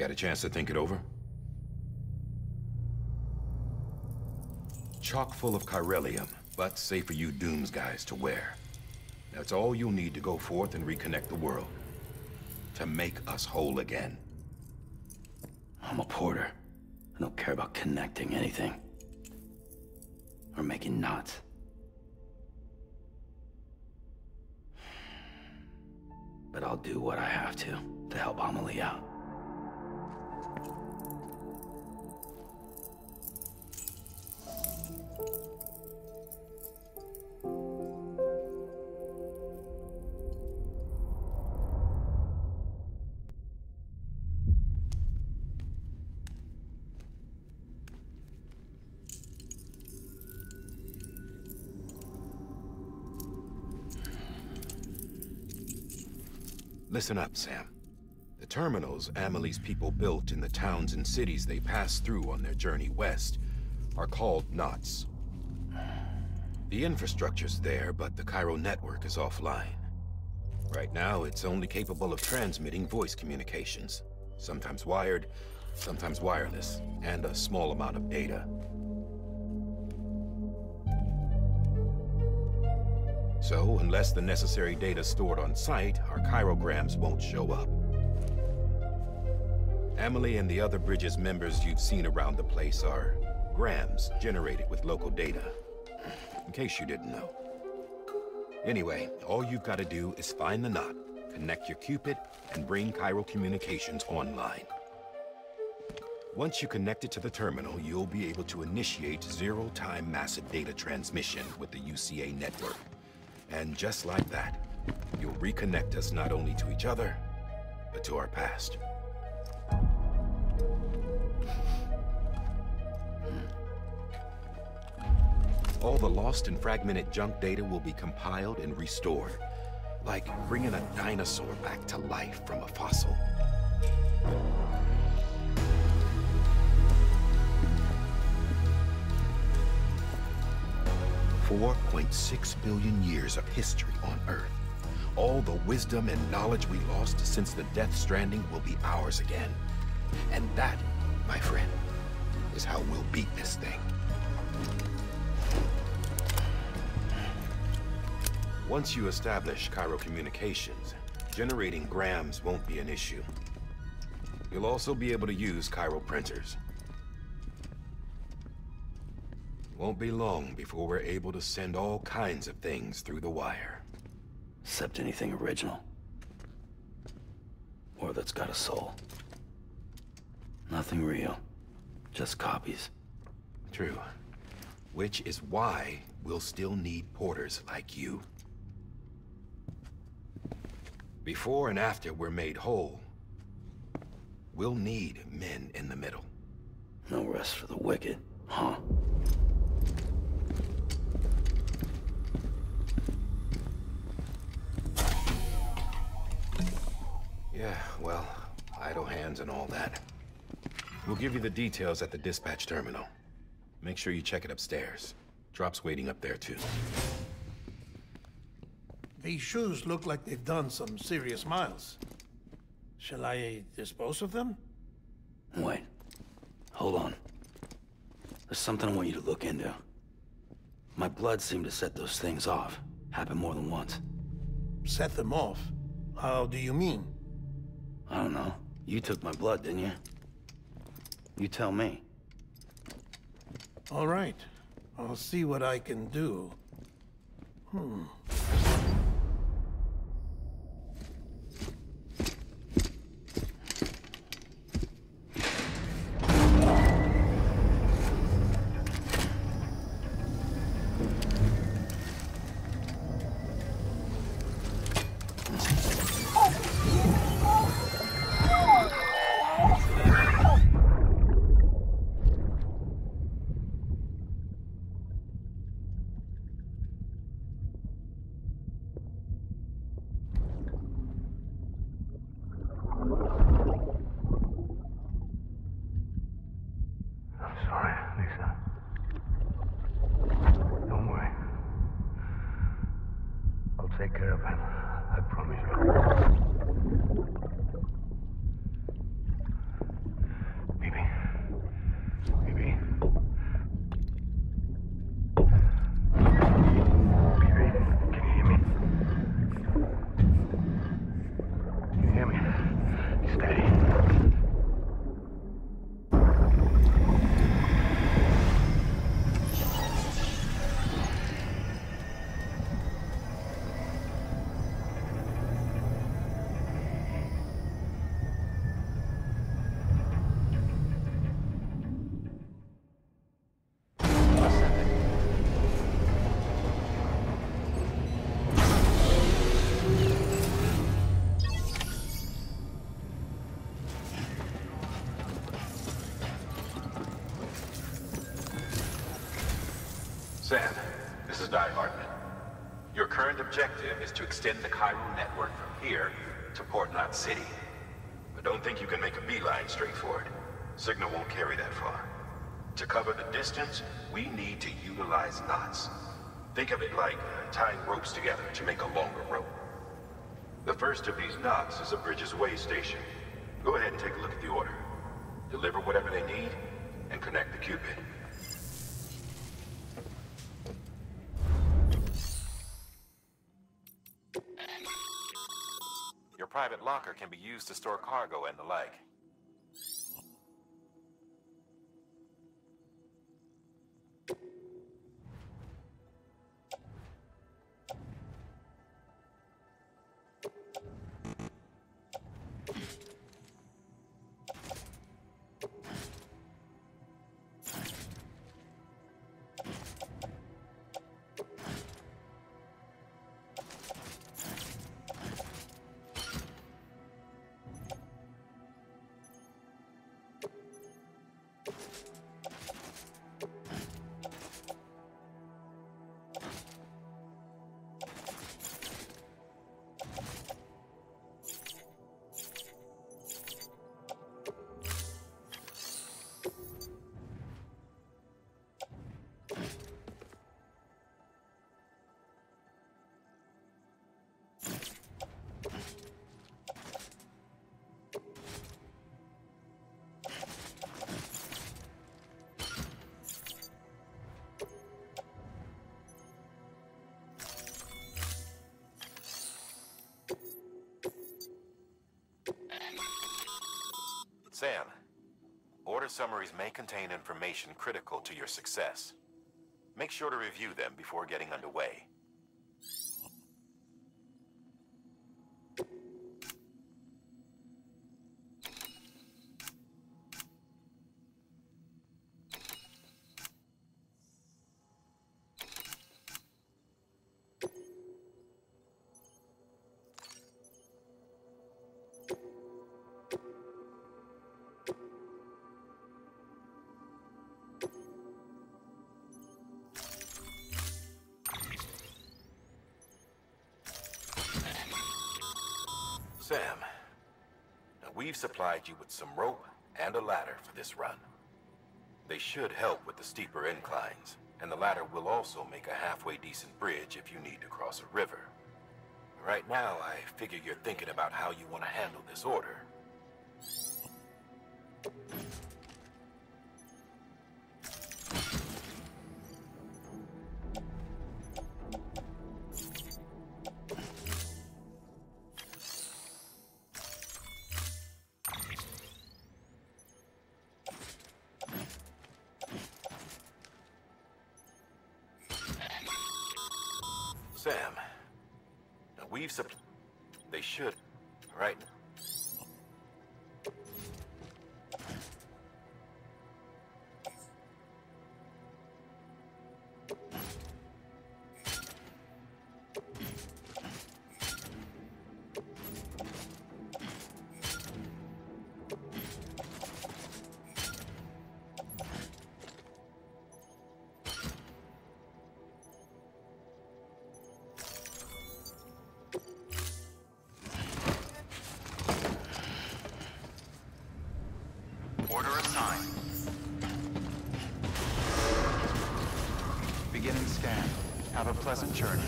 You had a chance to think it over? Chock full of chiralium, but safe for you Dooms guys to wear. That's all you'll need to go forth and reconnect the world. To make us whole again. I'm a porter. I don't care about connecting anything. Or making knots. But I'll do what I have to help Amelie out. Listen up, Sam. The terminals Amelie's people built in the towns and cities they passed through on their journey west are called knots. The infrastructure's there, but the Cairo network is offline. Right now, it's only capable of transmitting voice communications. Sometimes wired, sometimes wireless, and a small amount of data. So, unless the necessary data's stored on site, our chirograms won't show up. Amelie and the other Bridges members you've seen around the place are grams generated with local data. In case you didn't know. Anyway, all you've got to do is find the knot, connect your Cupid, and bring Cairo communications online. Once you connect it to the terminal, you'll be able to initiate zero-time massive data transmission with the UCA network. And just like that, you'll reconnect us not only to each other, but to our past. All the lost and fragmented junk data will be compiled and restored, like bringing a dinosaur back to life from a fossil. 4.6 billion years of history on Earth. All the wisdom and knowledge we lost since the Death Stranding will be ours again. And that, my friend, is how we'll beat this thing. Once you establish Cairo communications, generating grams won't be an issue. You'll also be able to use Cairo printers. Won't be long before we're able to send all kinds of things through the wire. Except anything original. Or that's got a soul. Nothing real. Just copies. True. Which is why we'll still need porters like you. Before and after we're made whole, we'll need men in the middle. No rest for the wicked, huh? Yeah, well, idle hands and all that. We'll give you the details at the dispatch terminal. Make sure you check it upstairs. Drop's waiting up there, too. These shoes look like they've done some serious miles. Shall I dispose of them? Wait. Hold on. There's something I want you to look into. My blood seemed to set those things off. Happened more than once. Set them off? How do you mean? I don't know. You took my blood, didn't you? You tell me. All right. I'll see what I can do. Take care of him. I promise you. Sam, this is Di Hartman. Your current objective is to extend the chiral network from here to Port Knot City. But don't think you can make a beeline straight for it. Signal won't carry that far. To cover the distance, we need to utilize knots. Think of it like tying ropes together to make a longer rope. The first of these knots is a Bridges way station. Go ahead and take a look at the order. Deliver whatever they need, and connect the Cupid. Your private locker can be used to store cargo and the like. Sam, order summaries may contain information critical to your success. Make sure to review them before getting underway. Sam, now we've supplied you with some rope and a ladder for this run. They should help with the steeper inclines, and the ladder will also make a halfway decent bridge if you need to cross a river. Right now, I figure you're thinking about how you want to handle this order. Sam, now we've they should, right? Order assigned. Beginning scan. Have a pleasant journey.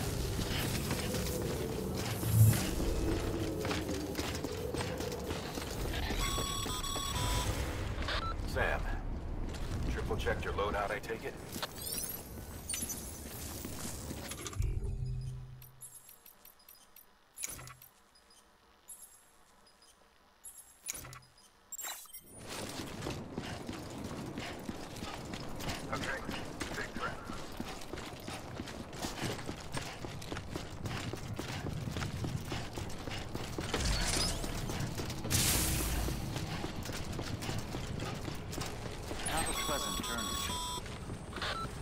Sam, triple checked your loadout, I take it?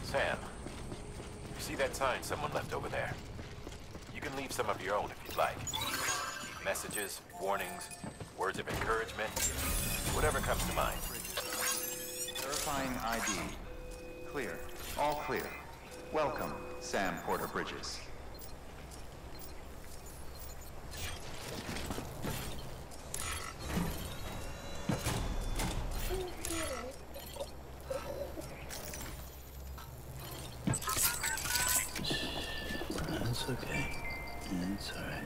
Sam, you see that sign someone left over there? You can leave some of your own if you'd like. Messages, warnings, words of encouragement, whatever comes to mind. Verifying ID. Clear. All clear. Welcome, Sam Porter Bridges. That's okay. It's all right.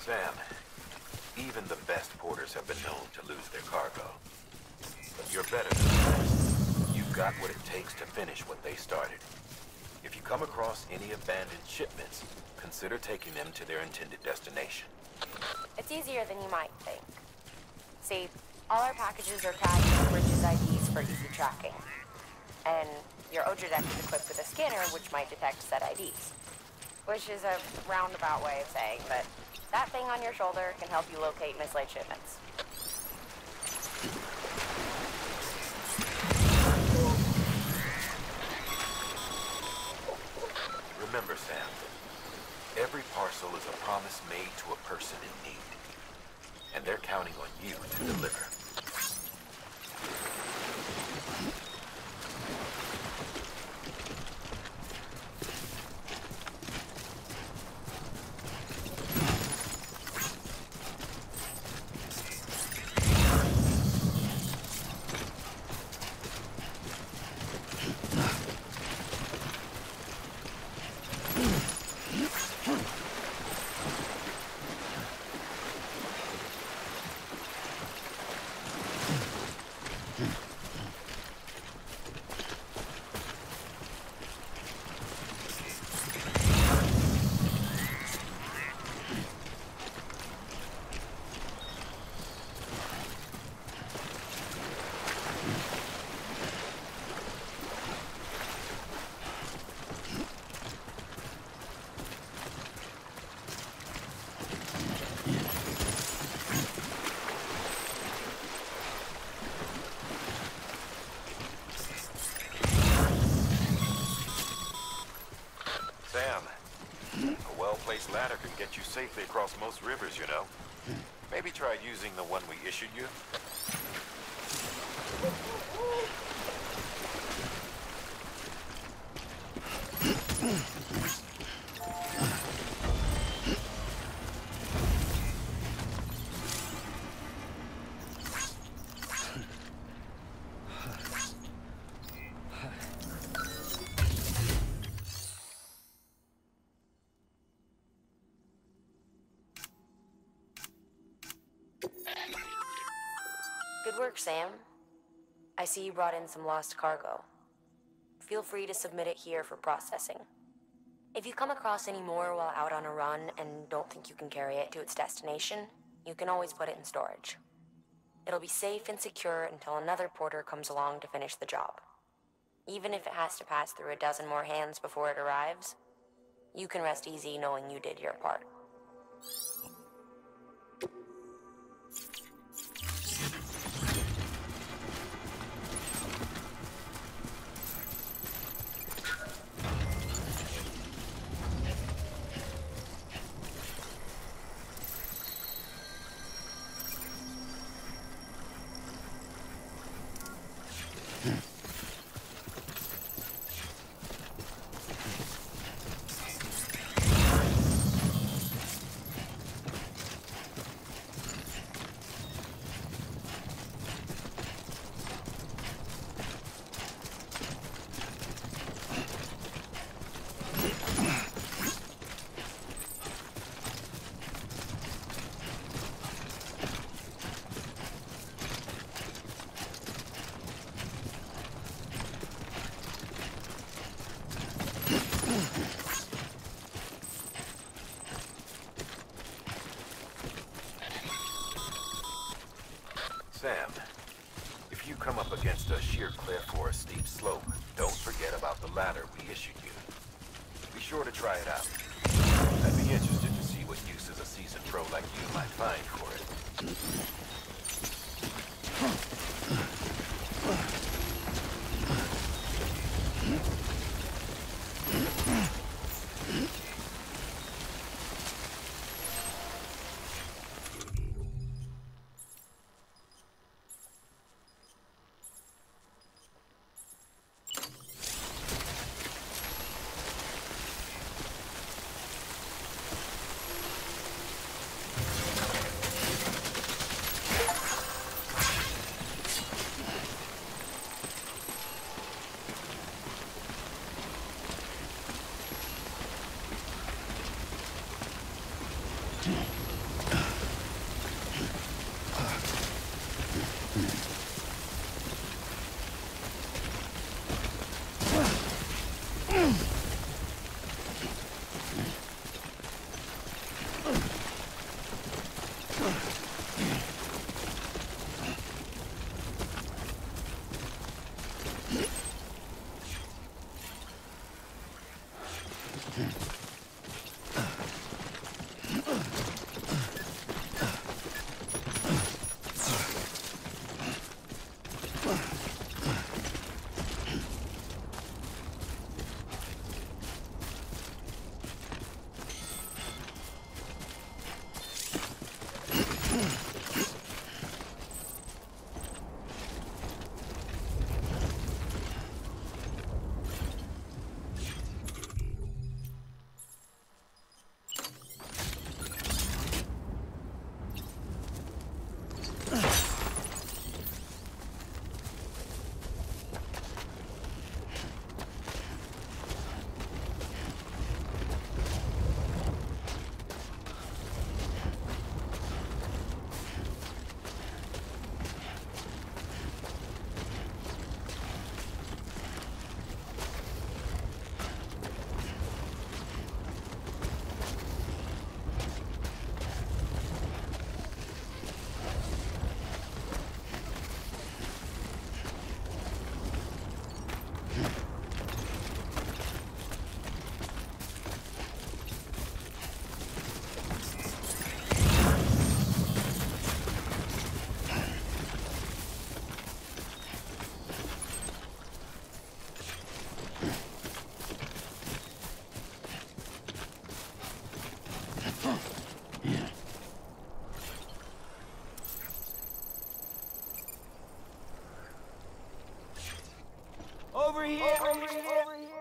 Sam, even the best porters have been known to lose their cargo. But you're better than the best. You've got what it takes to finish what they started. If you come across any abandoned shipments, consider taking them to their intended destination. It's easier than you might think. See, all our packages are tagged with Bridges IDs for easy tracking. And your Odra deck is equipped with a scanner which might detect said IDs. Which is a roundabout way of saying, but that thing on your shoulder can help you locate mislaid shipments. Remember, Sam, every parcel is a promise made to a person in need. And they're counting on you to deliver. Sam, a well-placed ladder can get you safely across most rivers, you know. Maybe try using the one we issued you. Good work, Sam. I see you brought in some lost cargo. Feel free to submit it here for processing. If you come across any more while out on a run and don't think you can carry it to its destination, you can always put it in storage. It'll be safe and secure until another porter comes along to finish the job. Even if it has to pass through a dozen more hands before it arrives, you can rest easy knowing you did your part. Sam, you come up against a sheer cliff or a steep slope, don't forget about the ladder we issued you. Be sure to try it out. I'd be interested to see what uses a seasoned pro like you might find for it. Over here, over here, over here.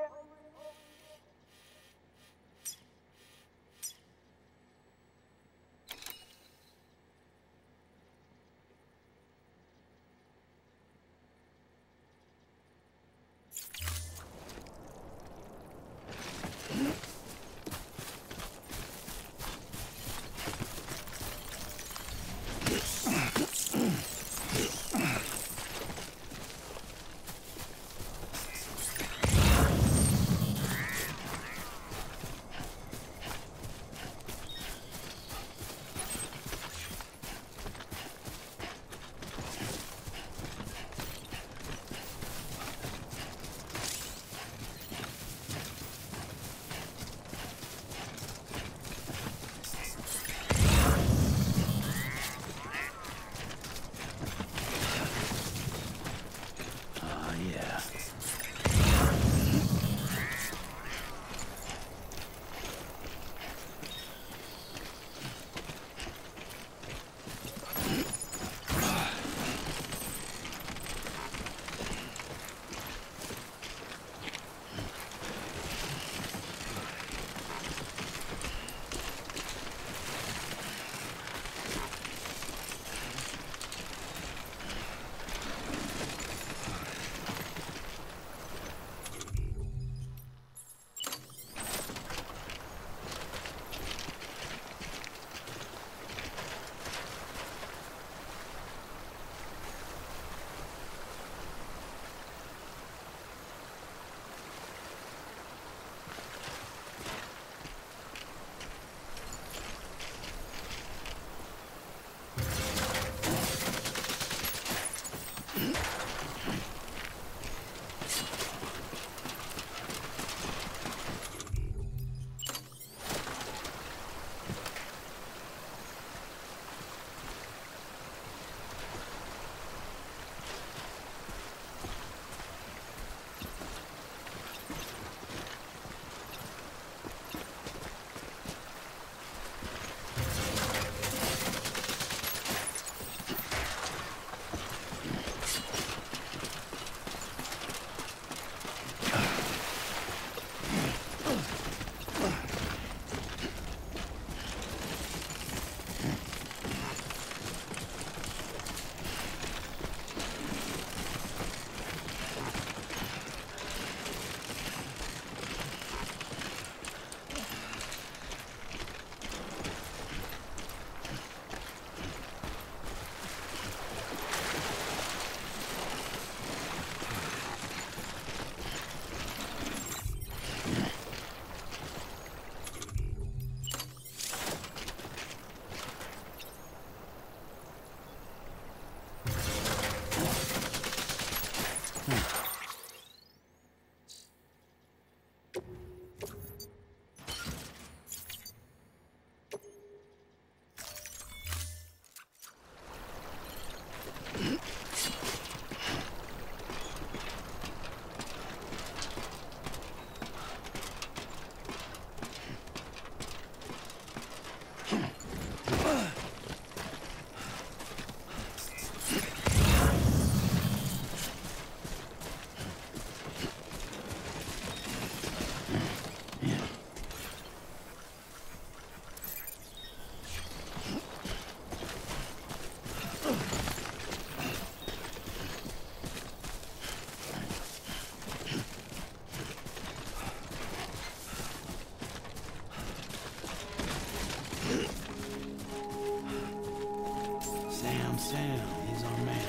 Sam, he's our man.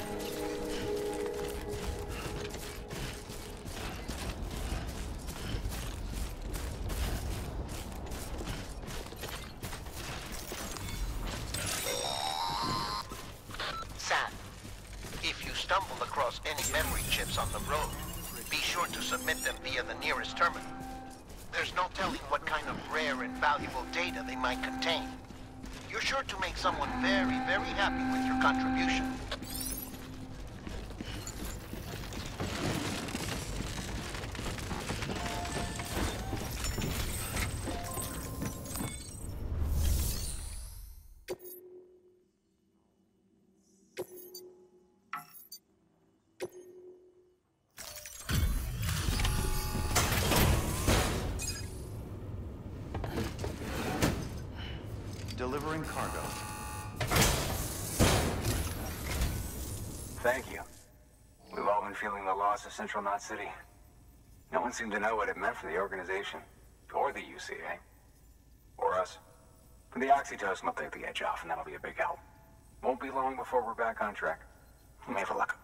Sam, if you stumble across any memory chips on the road, be sure to submit them via the nearest terminal. There's no telling what kind of rare and valuable data they might contain. You're sure to make someone very, very happy with your contribution. Delivering cargo. Thank you. We've all been feeling the loss of Central Knot City. No one seemed to know what it meant for the organization. Or the UCA. Or us. For the oxytocin will take the edge off, and that'll be a big help. Won't be long before we're back on track. We may have a luck.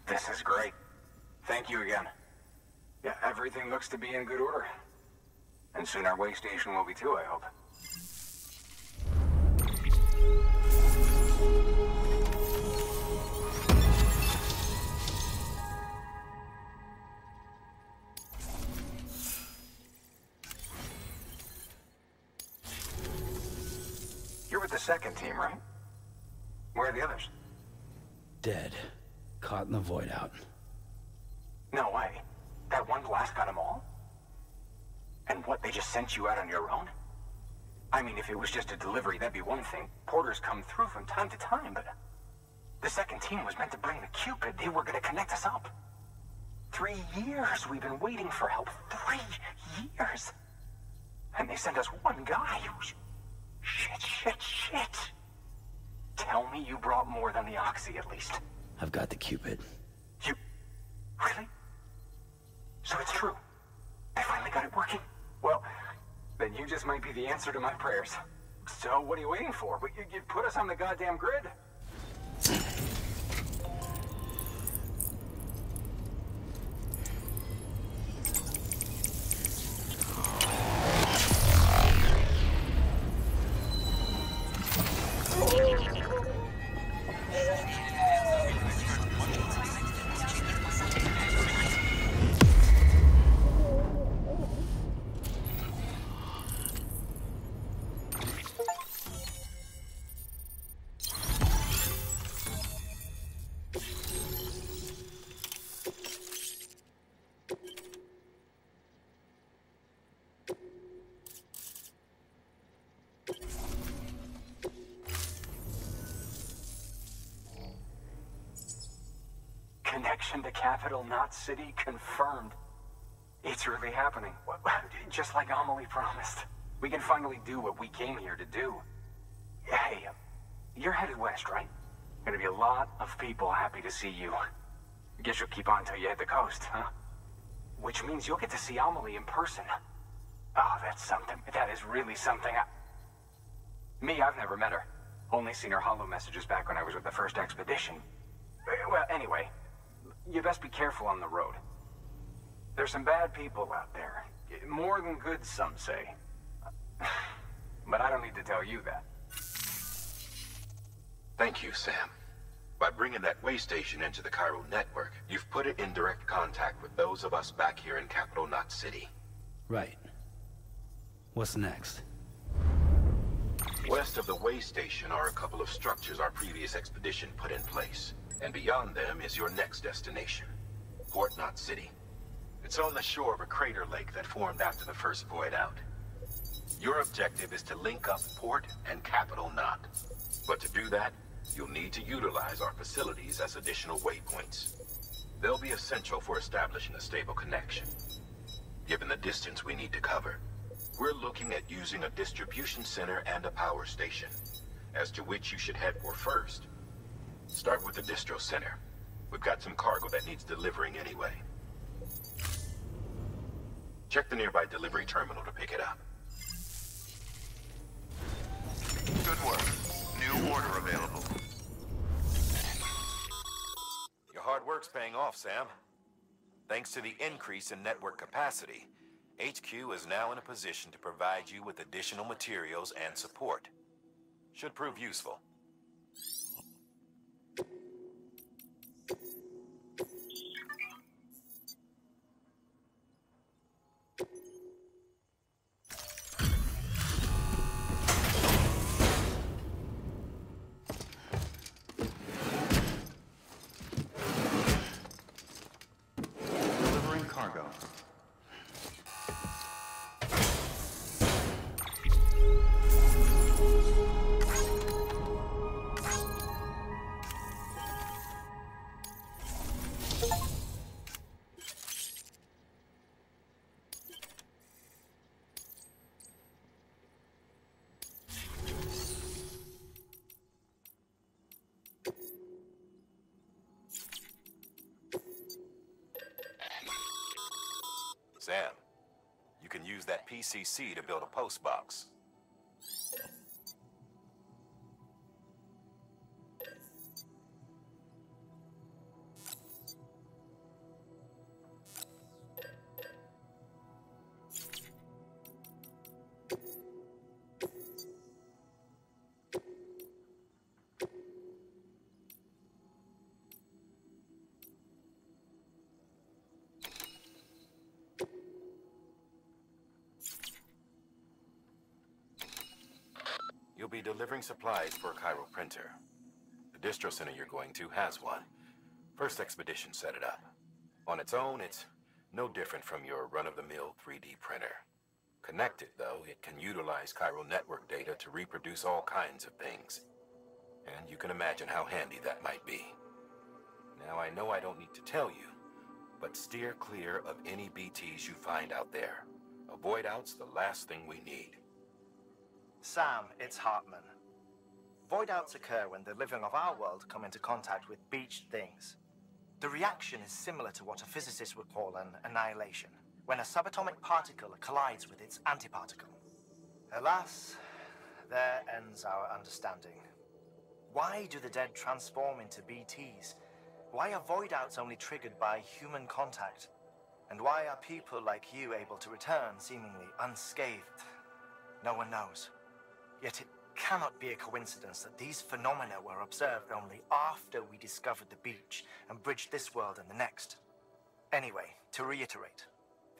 This is great. Thank you again. Yeah, everything looks to be in good order. And soon our way station will be too, I hope. You're with the second team, right? Where are the others? Dead. Caught in the void out. No way. That one blast got them all? And what, they just sent you out on your own? I mean, if it was just a delivery, that'd be one thing. Porters come through from time to time, but... The second team was meant to bring the Cupid. They were gonna connect us up. 3 years we've been waiting for help. 3 years! And they sent us one guy who's... Shit. Tell me you brought more than the Oxy, at least. I've got the Cupid. You... Really? So it's true. They finally got it working. Well, then you just might be the answer to my prayers. So what are you waiting for? You put us on the goddamn grid. Connection to Capital Knot City confirmed. It's really happening. Just like Amelie promised. We can finally do what we came here to do. Hey, you're headed west, right? Gonna be a lot of people happy to see you. Guess you'll keep on till you hit the coast, huh? Which means you'll get to see Amelie in person. Oh, that's something. That is really something. Me, I've never met her. Only seen her holo messages back when I was with the first expedition. Well, anyway, you best be careful on the road. There's some bad people out there. More than good, some say. But I don't need to tell you that. Thank you, Sam. By bringing that way station into the Cairo network, you've put it in direct contact with those of us back here in Capital Knot City. Right. What's next? West of the way station are a couple of structures our previous expedition put in place. And beyond them is your next destination, Port Knot City. It's on the shore of a crater lake that formed after the first void out. Your objective is to link up Port and Capital Knot. But to do that, you'll need to utilize our facilities as additional waypoints. They'll be essential for establishing a stable connection. Given the distance we need to cover, we're looking at using a distribution center and a power station, as to which you should head for first. Start with the distro center. We've got some cargo that needs delivering anyway. Check the nearby delivery terminal to pick it up. Good work. New order available. Your hard work's paying off, Sam. Thanks to the increase in network capacity, HQ is now in a position to provide you with additional materials and support. Should prove useful. Delivering cargo. Sam, you can use that PCC to build a post box. You'll be delivering supplies for a Cairo printer. The distro center you're going to has one. First expedition set it up. On its own, it's no different from your run-of-the-mill 3D printer. Connected, though, it can utilize Cairo network data to reproduce all kinds of things. And you can imagine how handy that might be. Now, I know I don't need to tell you, but steer clear of any BTs you find out there. Avoid out's the last thing we need. Sam, it's Hartman. Void outs occur when the living of our world come into contact with beached things. The reaction is similar to what a physicist would call an annihilation, when a subatomic particle collides with its antiparticle. Alas, there ends our understanding. Why do the dead transform into BTs? Why are void outs only triggered by human contact? And why are people like you able to return seemingly unscathed? No one knows. Yet it cannot be a coincidence that these phenomena were observed only after we discovered the beach and bridged this world and the next. Anyway, to reiterate,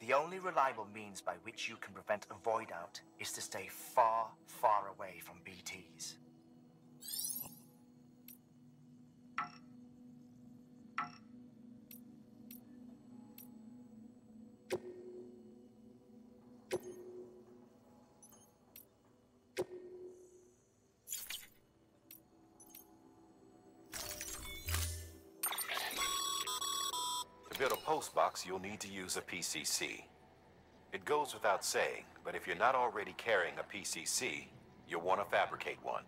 the only reliable means by which you can prevent a void out is to stay far, far away from BTs. To build a post box, you'll need to use a PCC. It goes without saying, but if you're not already carrying a PCC, you'll want to fabricate one.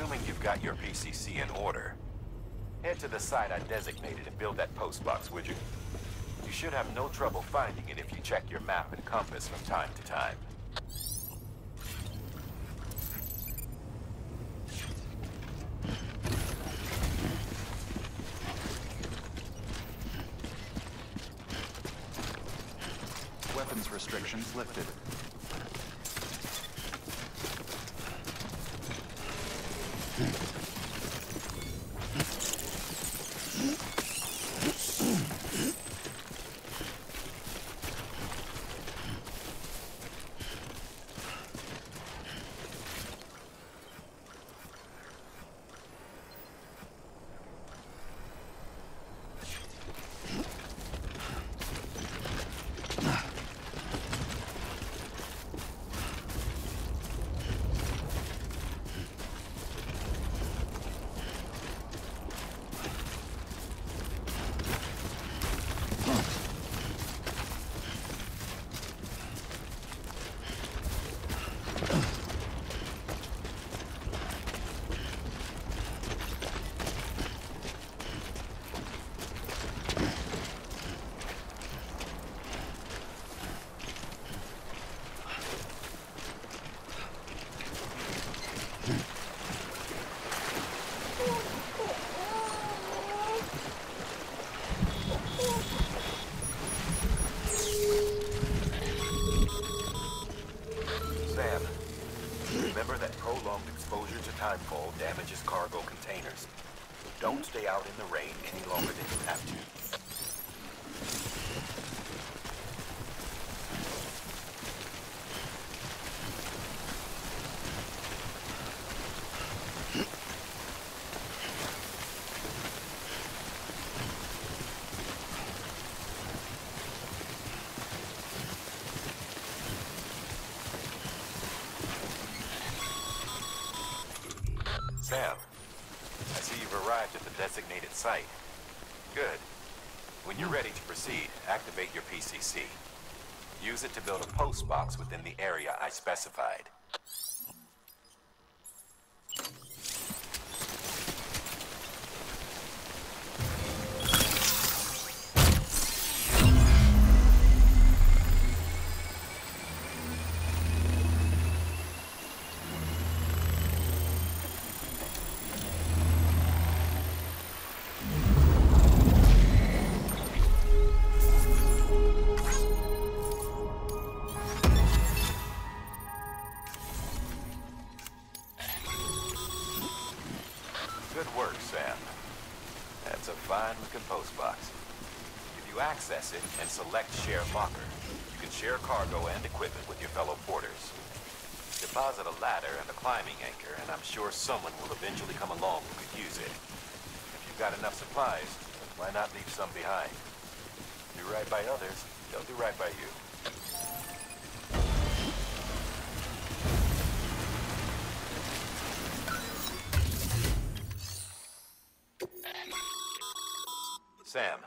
Assuming you've got your PCC in order, head to the site I designated and build that post box, would you? You should have no trouble finding it if you check your map and compass from time to time. Weapons restrictions lifted. Remember that prolonged exposure to timefall damages cargo containers. Don't stay out in the rain any longer than you have to. Sam, I see you've arrived at the designated site. Good. When you're ready to proceed, activate your PCC. Use it to build a post box within the area I specified. Good work, Sam. That's a fine-looking post box. If you access it and select Share Locker, you can share cargo and equipment with your fellow porters. Deposit a ladder and a climbing anchor, and I'm sure someone will eventually come along who could use it. If you've got enough supplies, why not leave some behind? Do right by others, they'll do right by you. Sam,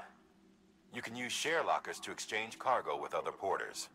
you can use share lockers to exchange cargo with other porters.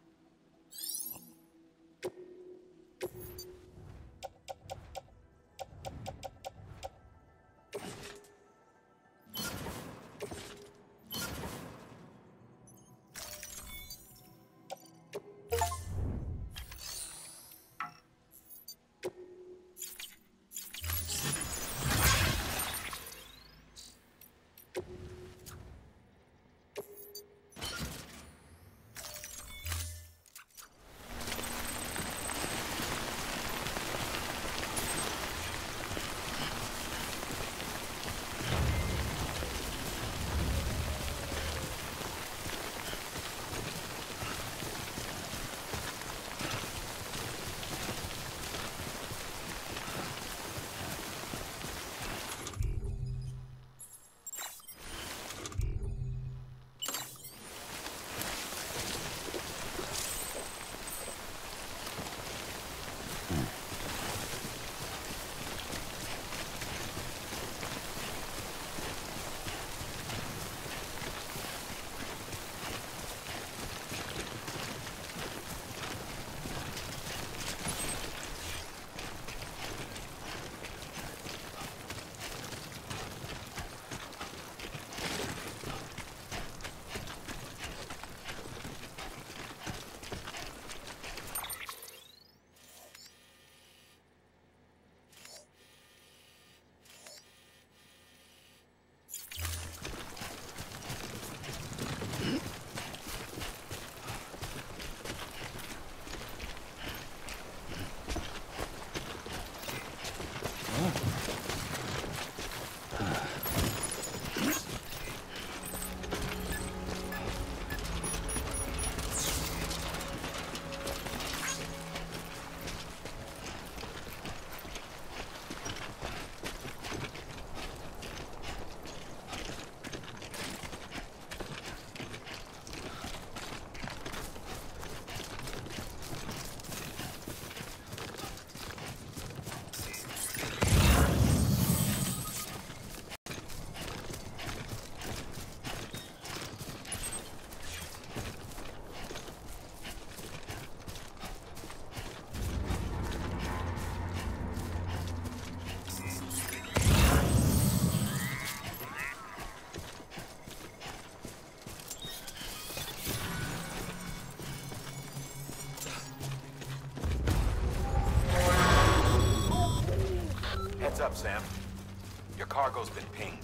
yourself, Sam. Your cargo's been pinged.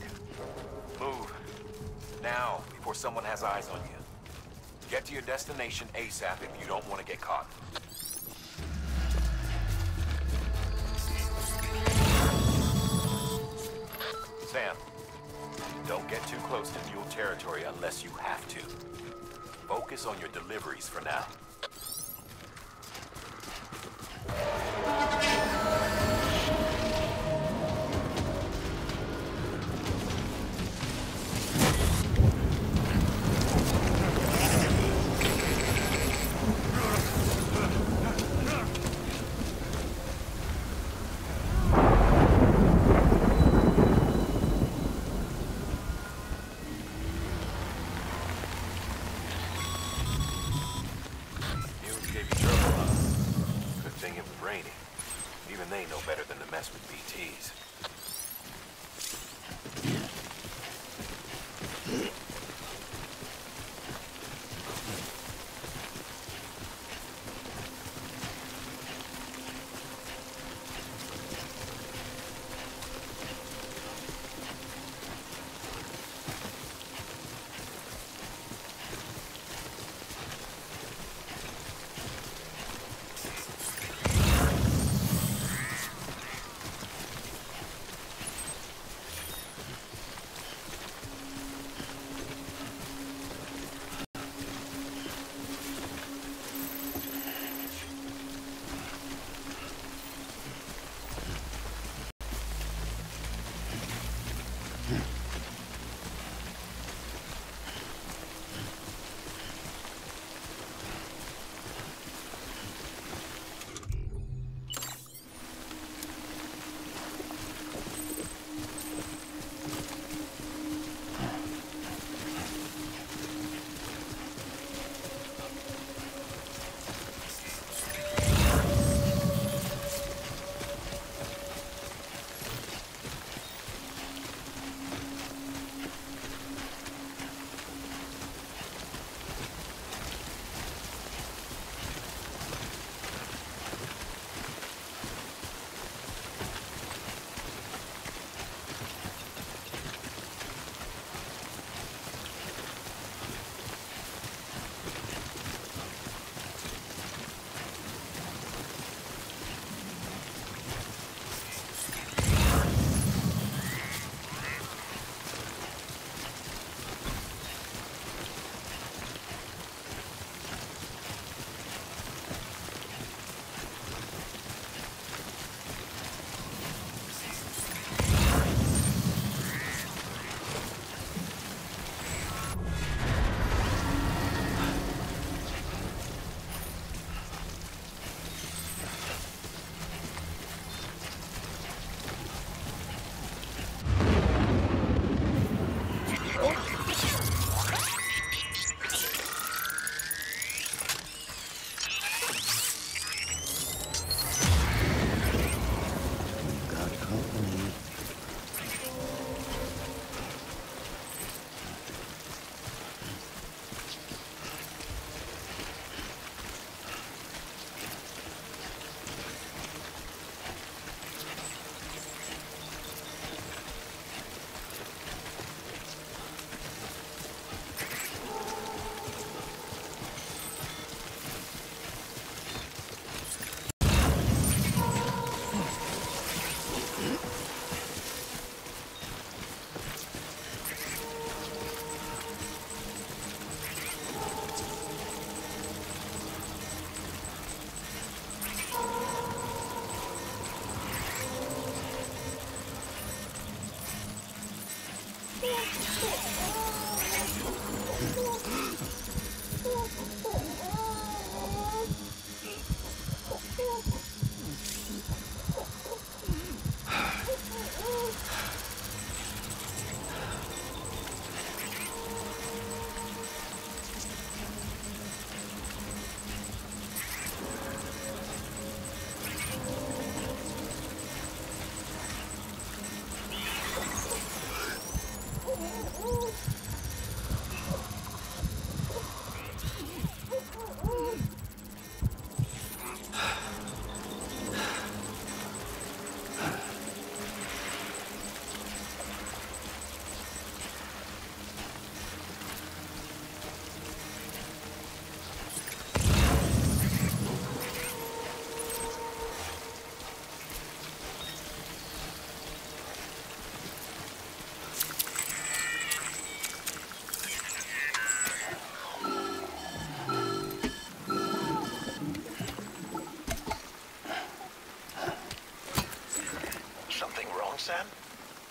Move. Now, before someone has eyes on you. Get to your destination ASAP if you don't want to get caught. Sam, don't get too close to mule territory unless you have to. Focus on your deliveries for now. They know better than to mess with BTs.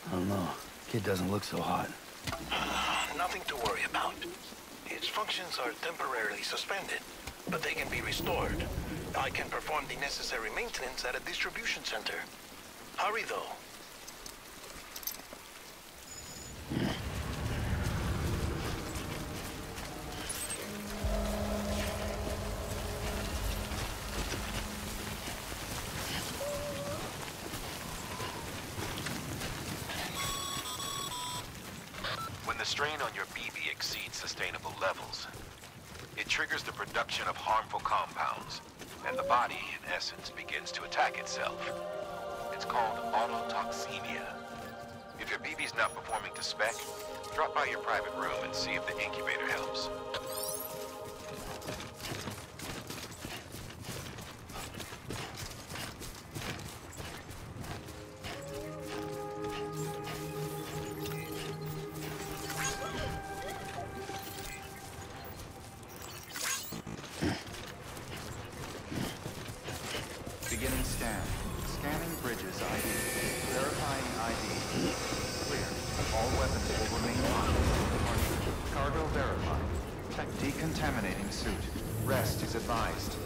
I don't know. Kid doesn't look so hot. Nothing to worry about. Its functions are temporarily suspended, but they can be restored. I can perform the necessary maintenance at a distribution center. Hurry, though. When the strain on your BB exceeds sustainable levels, it triggers the production of harmful compounds, and the body, in essence, begins to attack itself. It's called autotoxemia. If your BB's not performing to spec, drop by your private room and see if the incubator helps. Beginning scan. Scanning bridges ID. Verifying ID. Clear. All weapons will remain on. Cargo verified. Tech decontaminating suit. Rest is advised.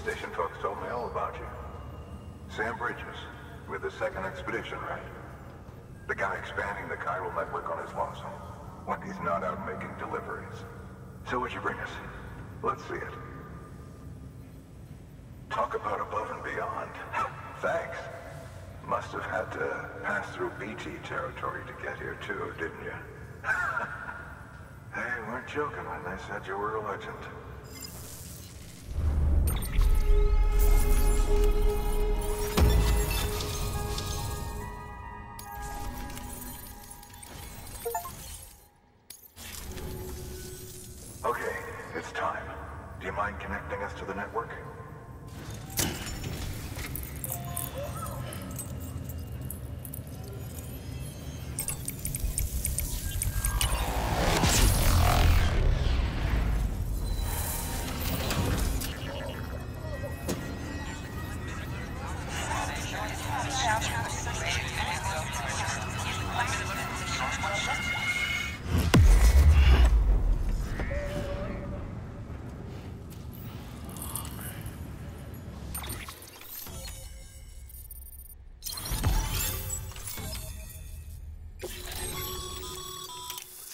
Station folks told me all about you. Sam Bridges, with the second expedition, right? The guy expanding the chiral network on his lonesome, when he's not out making deliveries. So what'd you bring us? Let's see it. Talk about above and beyond. Thanks. Must have had to pass through BT territory to get here too, didn't you? They weren't joking when they said you were a legend. Okay, it's time. Do you mind connecting us to the network?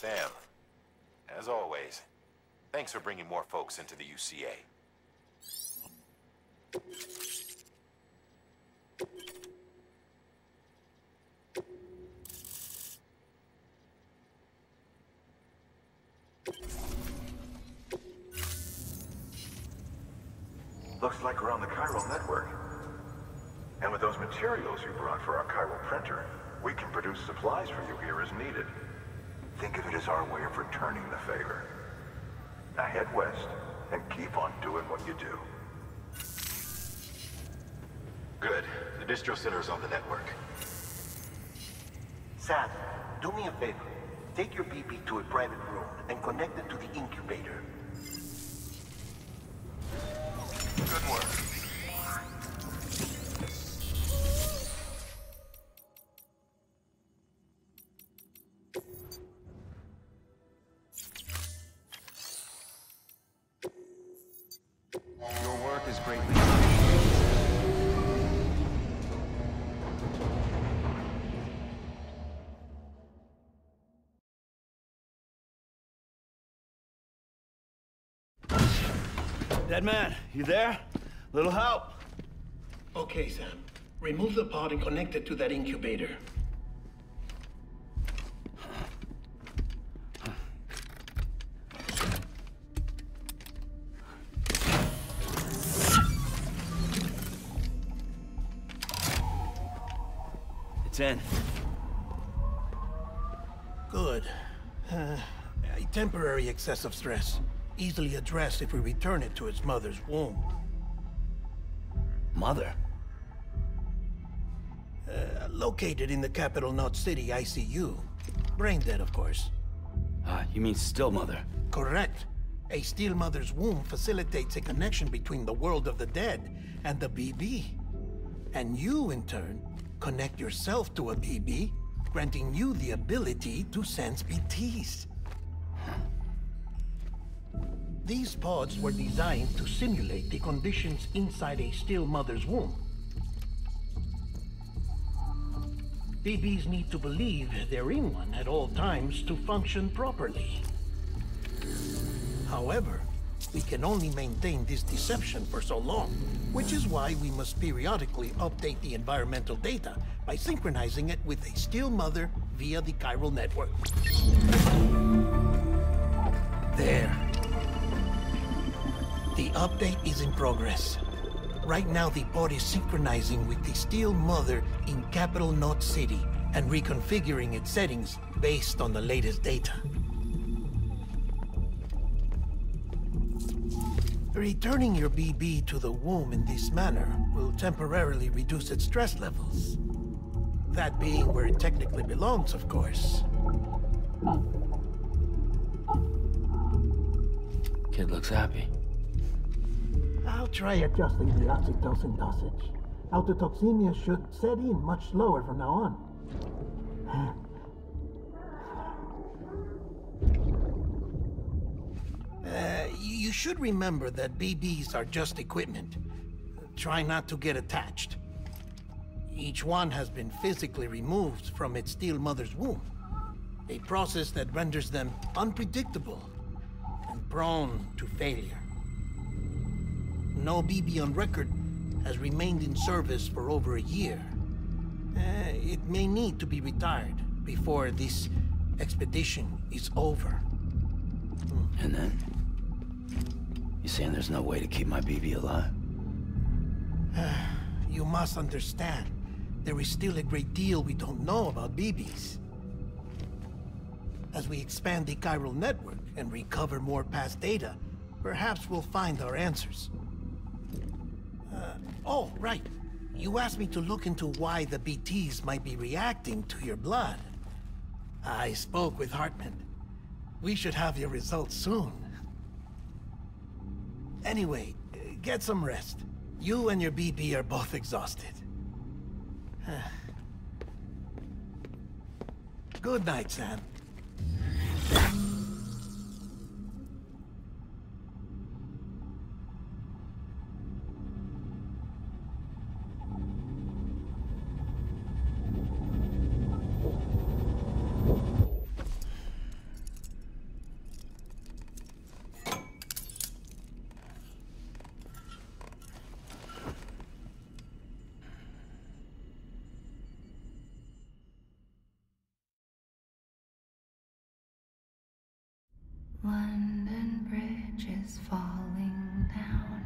Sam, as always, thanks for bringing more folks into the UCA. Looks like we're on the chiral network. And with those materials you brought for our chiral printer, we can produce supplies for you here as needed. Think of it as our way of returning the favor. Now head west and keep on doing what you do. Good. The distro center is on the network. Sam, do me a favor. Take your BB to a private room and connect it to the incubator. Good work. Your work is greatly Dead man, you there? Little help? Okay, Sam. Remove the pod and connect it to that incubator. It's in. Good. A temporary excess of stress. Easily addressed if we return it to its mother's womb. Mother? Located in the capital Knot City ICU. Brain dead, of course. You mean still mother? Correct. A still mother's womb facilitates a connection between the world of the dead and the BB. And you, in turn, connect yourself to a BB, granting you the ability to sense BTs. These pods were designed to simulate the conditions inside a still mother's womb. BBs need to believe they're in one at all times to function properly. However, we can only maintain this deception for so long, which is why we must periodically update the environmental data by synchronizing it with a still mother via the chiral network. There. The update is in progress. Right now, the pod is synchronizing with the still mother in capital Knot City and reconfiguring its settings based on the latest data. Returning your BB to the womb in this manner will temporarily reduce its stress levels. That being where it technically belongs, of course. Kid looks happy. I'll try adjusting the oxytocin dosage. Autotoxemia should set in much slower from now on. You should remember that BBs are just equipment. Try not to get attached. Each one has been physically removed from its still mother's womb. A process that renders them unpredictable and prone to failure. No BB on record has remained in service for over a year. It may need to be retired before this expedition is over. And then? You saying there's no way to keep my BB alive? You must understand, there is still a great deal we don't know about BBs. As we expand the chiral network and recover more past data, perhaps we'll find our answers. Oh, right. You asked me to look into why the BTs might be reacting to your blood. I spoke with Hartman. We should have your results soon. Anyway, get some rest. You and your BB are both exhausted. Good night, Sam. London Bridge is falling down,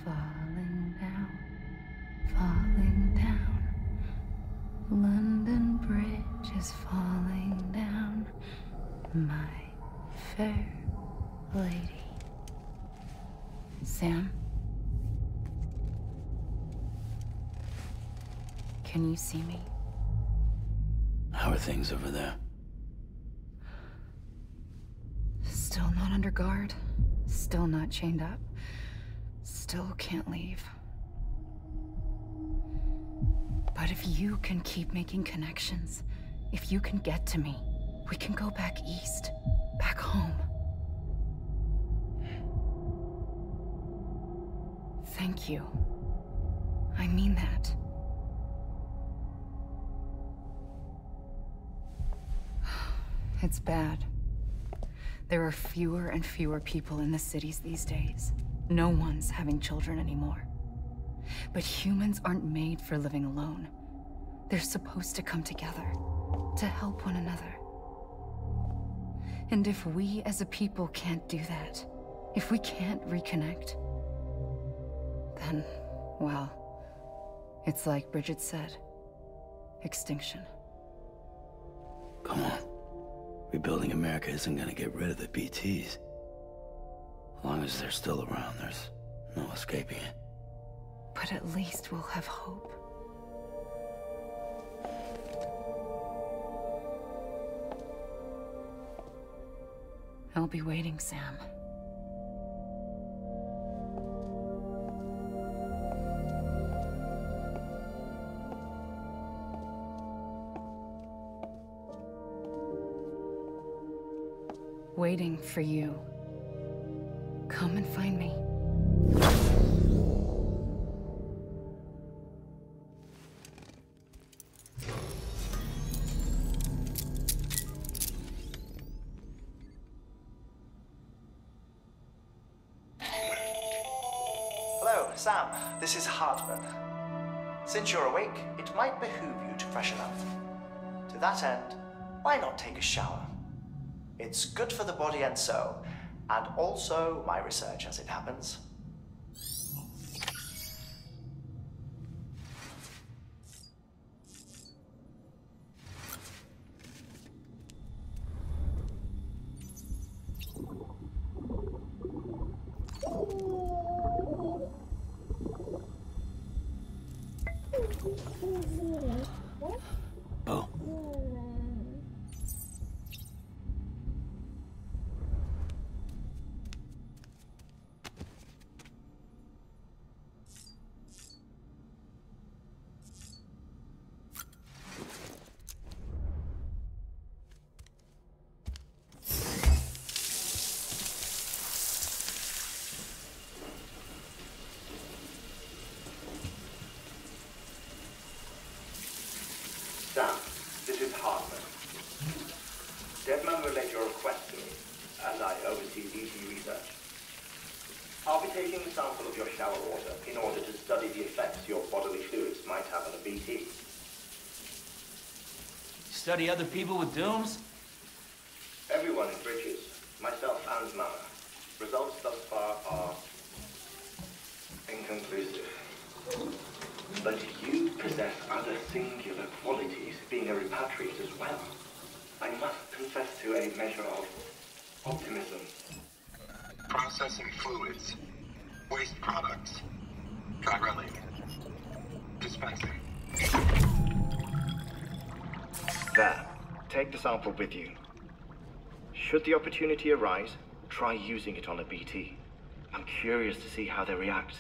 falling down, falling down. London Bridge is falling down, my fair lady. Sam? Can you see me? How are things over there? Still not under guard, still not chained up, still can't leave. But if you can keep making connections, if you can get to me, we can go back east, back home. Thank you. I mean that. It's bad. There are fewer and fewer people in the cities these days. No one's having children anymore. But humans aren't made for living alone. They're supposed to come together, to help one another. And if we as a people can't do that, if we can't reconnect, then, well, it's like Bridget said, extinction. Come on. Rebuilding America isn't gonna get rid of the BTs. As long as they're still around, there's no escaping it. But at least we'll have hope. I'll be waiting, Sam. Waiting for you. Come and find me. Hello, Sam. This is Hartman. Since you're awake, it might behoove you to freshen up. To that end, why not take a shower? It's good for the body and soul, and also my research as it happens. Bo. Sam, this is Hartman. Deadman relayed your request to me, as I oversee BT research. I'll be taking a sample of your shower water in order to study the effects your bodily fluids might have on a BT. Study other people with dooms? Everyone in Bridges, myself and Mama. Results thus far are inconclusive. But you possess other singular qualities, being a repatriate as well. I must confess to a measure of optimism. Processing fluids. Waste products. Chirelling. Dispensing. There. Take the sample with you. Should the opportunity arise, try using it on a BT. I'm curious to see how they react.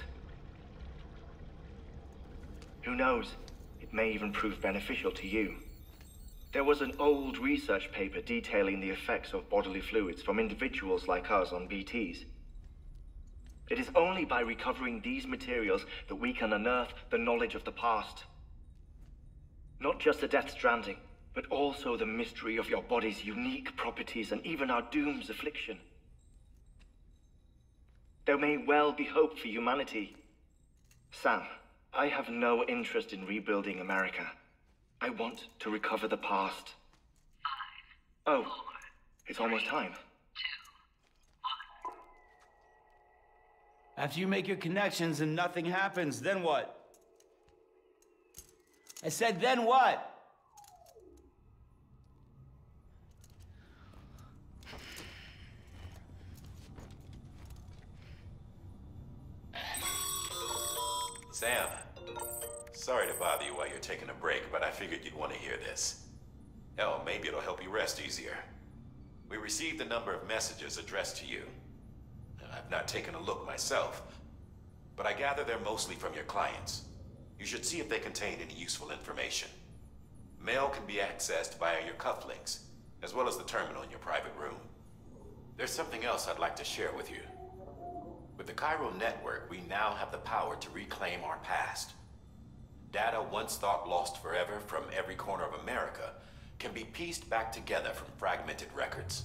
Who knows? It may even prove beneficial to you. There was an old research paper detailing the effects of bodily fluids from individuals like us on BTs. It is only by recovering these materials that we can unearth the knowledge of the past. Not just the Death Stranding, but also the mystery of your body's unique properties and even our doom's affliction. There may well be hope for humanity. Sam, I have no interest in rebuilding America. I want to recover the past. 5, oh, 4, it's almost time. 2, 1. After you make your connections and nothing happens, then what? I said, then what? Sam, sorry to bother you while you're taking a break, but I figured you'd want to hear this. Hell, maybe it'll help you rest easier. We received a number of messages addressed to you. I've not taken a look myself, but I gather they're mostly from your clients. You should see if they contain any useful information. Mail can be accessed via your cufflinks, as well as the terminal in your private room. There's something else I'd like to share with you. With the Chiral network, we now have the power to reclaim our past. Data once thought lost forever from every corner of America can be pieced back together from fragmented records.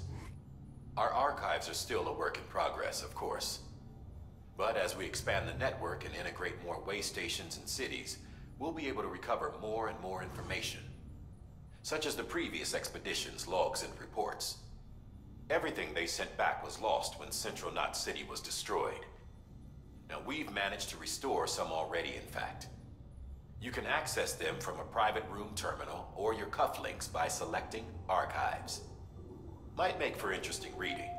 Our archives are still a work in progress, of course. But as we expand the network and integrate more way stations and cities, we'll be able to recover more and more information, such as the previous expedition's logs and reports. Everything they sent back was lost when Central Knot City was destroyed. Now, we've managed to restore some already, in fact. You can access them from a private room terminal or your cufflinks by selecting Archives. Might make for interesting reading.